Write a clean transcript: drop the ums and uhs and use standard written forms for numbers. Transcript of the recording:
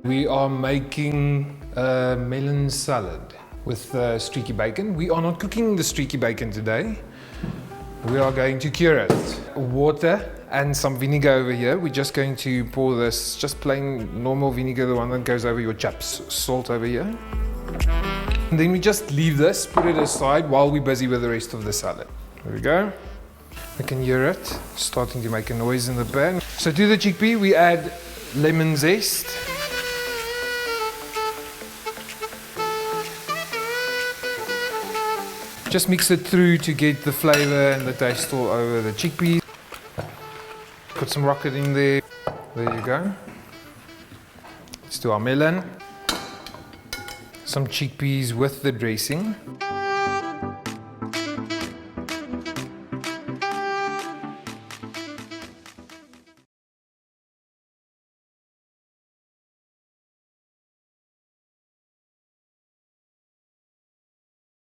We are making a melon salad with streaky bacon. We are not cooking the streaky bacon today. We are going to cure it. Water and some vinegar over here. We're just going to pour this, just plain normal vinegar, the one that goes over your chaps. Salt over here. And then we just leave this, put it aside while we're busy with the rest of the salad. There we go. I can hear it starting to make a noise in the pan. So to the chickpea we add lemon zest. Just mix it through to get the flavour and the taste all over the chickpeas. Put some rocket in there. There you go. Let's do our melon. Some chickpeas with the dressing.